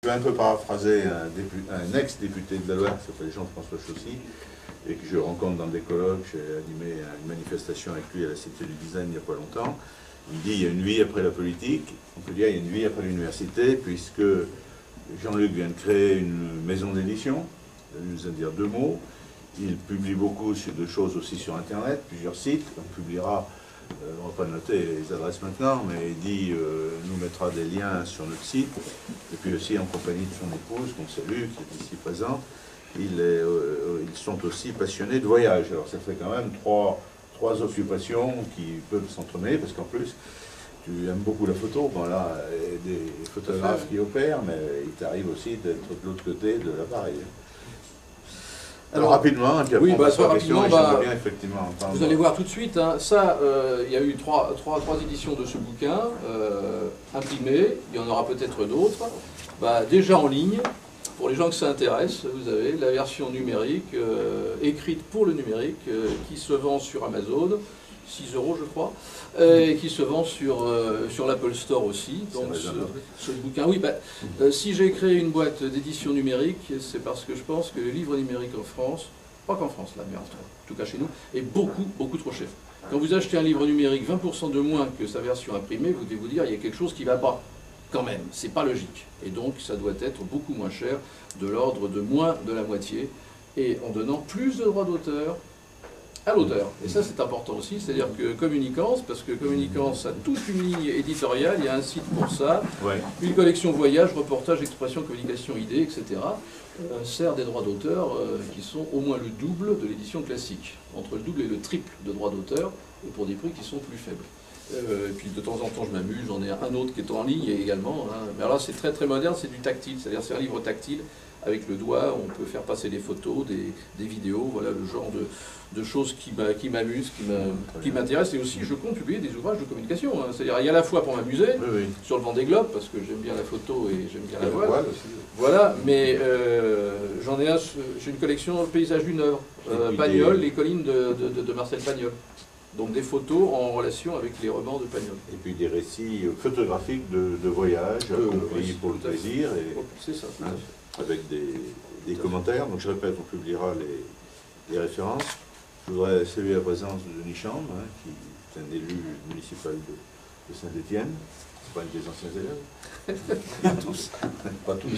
Je vais un peu paraphraser un ex-député de la Loire qui s'appelle Jean-François Chaussy et que je rencontre dans des colloques. J'ai animé une manifestation avec lui à la Cité du Design il n'y a pas longtemps. Il me dit il y a une vie après la politique, on peut dire il y a une vie après l'université, puisque Jean-Luc vient de créer une maison d'édition, il nous a dire deux mots. Il publie beaucoup de choses aussi sur Internet, plusieurs sites. On publiera, on ne va pas noter les adresses maintenant, mais il dit nous mettra des liens sur notre site. Et puis aussi en compagnie de son épouse, qu'on salue, qui est ici présente. Ils sont aussi passionnés de voyage. Alors ça fait quand même trois occupations qui peuvent s'entremêler, parce qu'en plus, tu aimes beaucoup la photo. Bon là, il y a des photographes qui opèrent, mais il t'arrive aussi d'être de l'autre côté de l'appareil. Alors rapidement, et puis après, oui, très rapidement, bien, effectivement, entendre. Vous allez voir tout de suite, hein, ça, il y a eu trois éditions de ce bouquin, imprimées, il y en aura peut-être d'autres. Déjà en ligne, pour les gens que ça intéresse, vous avez la version numérique, écrite pour le numérique, qui se vend sur Amazon, 6 € je crois, et qui se vend sur l'Apple Store aussi. Donc ce bouquin, oui, si j'ai créé une boîte d'édition numérique, c'est parce que je pense que le livre numérique en France, pas qu'en France là, mais en tout cas chez nous, est beaucoup trop cher. Quand vous achetez un livre numérique 20% de moins que sa version imprimée, vous devez vous dire il y a quelque chose qui ne va pas. Quand même, c'est pas logique. Et donc ça doit être beaucoup moins cher, de l'ordre de moins de la moitié, et en donnant plus de droits d'auteur à l'auteur. Et ça c'est important aussi, c'est-à-dire que Communicance, parce que Communicance a toute une ligne éditoriale, il y a un site pour ça, ouais. Une collection voyage, reportage, expression, communication, idées, etc. Sert des droits d'auteur qui sont au moins le double de l'édition classique, entre le double et le triple de droits d'auteur, et pour des prix qui sont plus faibles. Et puis de temps en temps je m'amuse, j'en ai un autre qui est en ligne également, hein. Mais alors là c'est très moderne, c'est du tactile, c'est-à-dire c'est un livre tactile, avec le doigt, on peut faire passer des photos, des vidéos, voilà le genre de choses qui m'amusent, qui m'intéressent, et aussi je compte publier des ouvrages de communication, hein. C'est-à-dire il y a à la fois pour m'amuser, oui. Sur le Vendée Globe, parce que j'aime bien la photo et j'aime bien la voile, voilà, mais j'en ai j'ai une collection Paysages d'une œuvre, Pagnol, les collines de Marcel Pagnol. Donc des photos en relation avec les romans de Pagnol. Et puis des récits photographiques de voyage, accomplis pour le plaisir, c'est ça, hein, avec des commentaires. Donc je répète, on publiera les références. Je voudrais saluer la présence de Denis Chambre, hein, qui est un élu municipal de Saint-Étienne. C'est pas un des anciens élèves. Pas tous.